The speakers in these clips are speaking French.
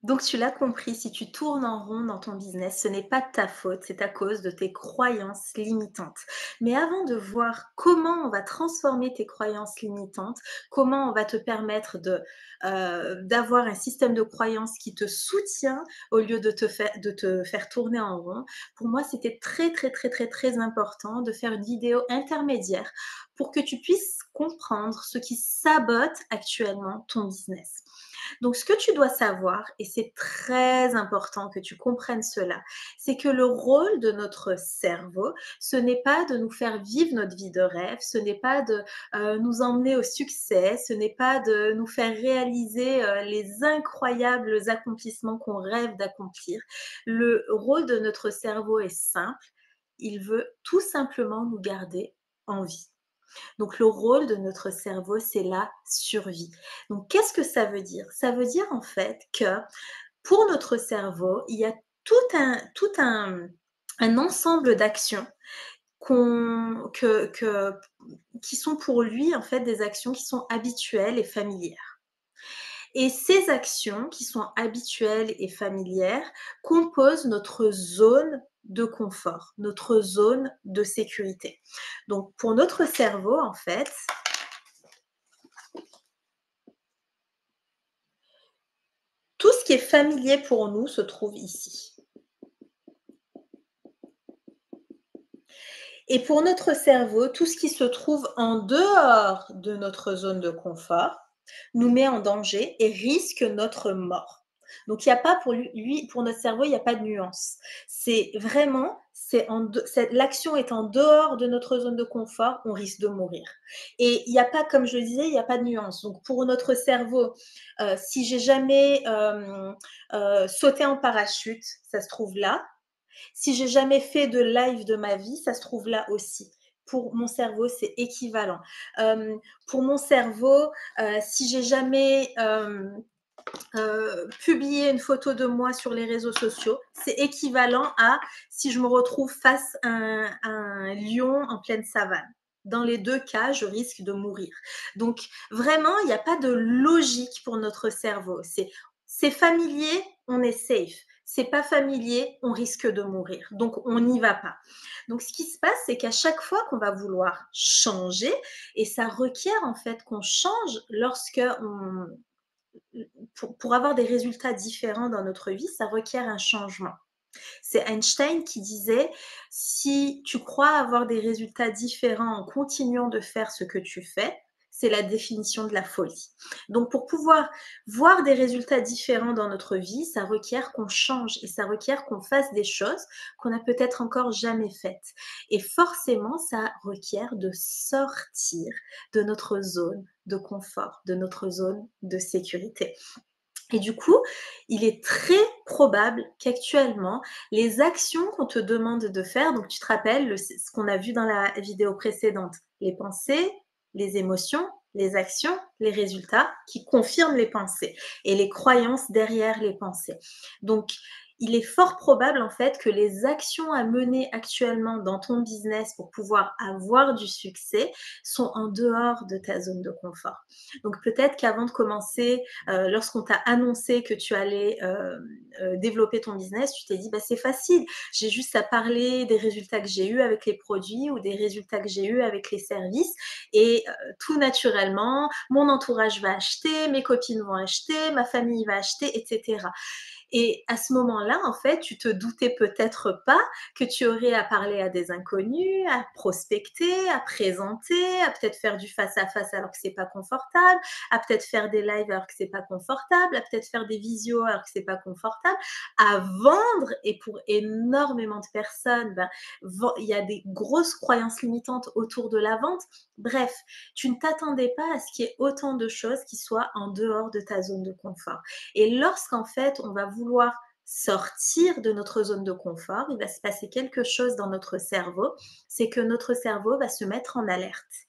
Donc tu l'as compris, si tu tournes en rond dans ton business, ce n'est pas de ta faute, c'est à cause de tes croyances limitantes. Mais avant de voir comment on va transformer tes croyances limitantes, comment on va te permettre d'avoir un système de croyances qui te soutient au lieu de te faire tourner en rond, pour moi, c'était très, très, très, très, très important de faire une vidéo intermédiaire pour que tu puisses comprendre ce qui sabote actuellement ton business. Donc, ce que tu dois savoir, et c'est très important que tu comprennes cela, c'est que le rôle de notre cerveau, ce n'est pas de nous faire vivre notre vie de rêve, ce n'est pas de nous emmener au succès, ce n'est pas de nous faire réaliser les incroyables accomplissements qu'on rêve d'accomplir. Le rôle de notre cerveau est simple, il veut tout simplement nous garder en vie. Donc le rôle de notre cerveau, c'est la survie. Donc qu'est-ce que ça veut dire? Ça veut dire en fait que pour notre cerveau, il y a tout un ensemble d'actions qu'on que qui sont pour lui en fait des actions qui sont habituelles et familières. Et ces actions qui sont habituelles et familières composent notre zone de confort, notre zone de sécurité. Donc pour notre cerveau, en fait, tout ce qui est familier pour nous se trouve ici. Et pour notre cerveau, tout ce qui se trouve en dehors de notre zone de confort nous met en danger et risque notre mort. Donc il y a pas pour lui pour notre cerveau, il y a pas de nuance. C'est vraiment, l'action est en dehors de notre zone de confort, on risque de mourir. Et il y a pas, comme je le disais, il y a pas de nuance. Donc pour notre cerveau, si j'ai jamais, sauté en parachute, ça se trouve là. Si j'ai jamais fait de live de ma vie, ça se trouve là aussi. Pour mon cerveau, c'est équivalent. Pour mon cerveau, si j'ai jamais publié une photo de moi sur les réseaux sociaux, c'est équivalent à si je me retrouve face à un lion en pleine savane. Dans les deux cas, je risque de mourir. Donc vraiment, il n'y a pas de logique pour notre cerveau. C'est familier, on est safe. C'est pas familier, on risque de mourir. Donc on n'y va pas. Donc ce qui se passe, c'est qu'à chaque fois qu'on va vouloir changer, et ça requiert en fait qu'on change lorsque pour avoir des résultats différents dans notre vie, ça requiert un changement. C'est Einstein qui disait, si tu crois avoir des résultats différents en continuant de faire ce que tu fais, c'est la définition de la folie. Donc pour pouvoir voir des résultats différents dans notre vie, ça requiert qu'on change et ça requiert qu'on fasse des choses qu'on n'a peut-être encore jamais faites. Et forcément, ça requiert de sortir de notre zone de confort, de notre zone de sécurité. Et du coup, il est très probable qu'actuellement, les actions qu'on te demande de faire, donc tu te rappelles ce qu'on a vu dans la vidéo précédente, les pensées, les émotions, les actions, les résultats qui confirment les pensées et les croyances derrière les pensées. Donc, il est fort probable en fait que les actions à mener actuellement dans ton business pour pouvoir avoir du succès sont en dehors de ta zone de confort. Donc peut-être qu'avant de commencer, lorsqu'on t'a annoncé que tu allais développer ton business, tu t'es dit, bah, c'est facile, j'ai juste à parler des résultats que j'ai eus avec les produits ou des résultats que j'ai eus avec les services et tout naturellement, mon entourage va acheter, mes copines vont acheter, ma famille va acheter, etc. Et à ce moment-là, en fait, tu te doutais peut-être pas que tu aurais à parler à des inconnus, à prospecter, à présenter, à peut-être faire du face-à-face alors que c'est pas confortable, à peut-être faire des lives alors que c'est pas confortable, à peut-être faire des visios alors que c'est pas confortable, à vendre. Et pour énormément de personnes, ben, il y a des grosses croyances limitantes autour de la vente. Bref, tu ne t'attendais pas à ce qu'il y ait autant de choses qui soient en dehors de ta zone de confort. Et lorsqu'en fait, on va vouloir sortir de notre zone de confort, il va se passer quelque chose dans notre cerveau, c'est que notre cerveau va se mettre en alerte.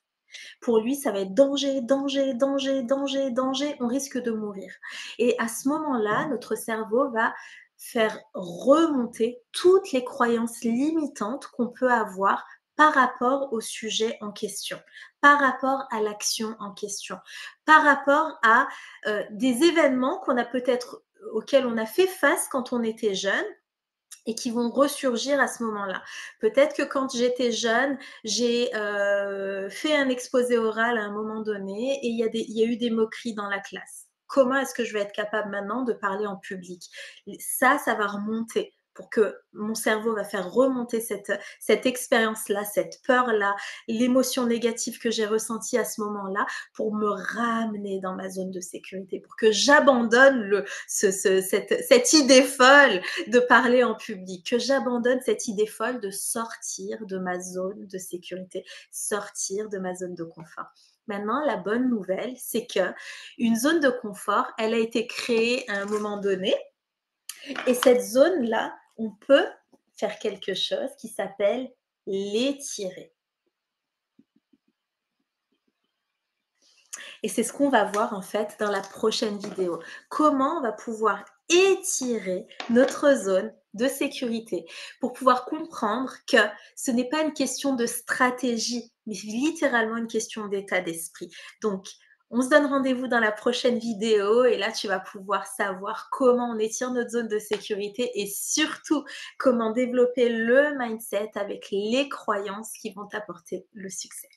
Pour lui, ça va être danger, danger, danger, danger, danger, on risque de mourir. Et à ce moment-là, notre cerveau va faire remonter toutes les croyances limitantes qu'on peut avoir par rapport au sujet en question, par rapport à l'action en question, par rapport à des événements qu'on a peut-être auxquelles on a fait face quand on était jeune et qui vont ressurgir à ce moment-là. Peut-être que quand j'étais jeune, j'ai fait un exposé oral à un moment donné et il y a eu des moqueries dans la classe. Comment est-ce que je vais être capable maintenant de parler en public? Ça va remonter pour que mon cerveau va faire remonter cette expérience-là, cette peur-là, l'émotion négative que j'ai ressentie à ce moment-là pour me ramener dans ma zone de sécurité, pour que j'abandonne cette idée folle de parler en public, que j'abandonne cette idée folle de sortir de ma zone de sécurité, sortir de ma zone de confort. Maintenant, la bonne nouvelle, c'est que une zone de confort, elle a été créée à un moment donné et cette zone-là, on peut faire quelque chose qui s'appelle l'étirer. Et c'est ce qu'on va voir en fait dans la prochaine vidéo. Comment on va pouvoir étirer notre zone de sécurité pour pouvoir comprendre que ce n'est pas une question de stratégie, mais littéralement une question d'état d'esprit. Donc, on se donne rendez-vous dans la prochaine vidéo et là, tu vas pouvoir savoir comment on étire notre zone de sécurité et surtout comment développer le mindset avec les croyances qui vont t'apporter le succès.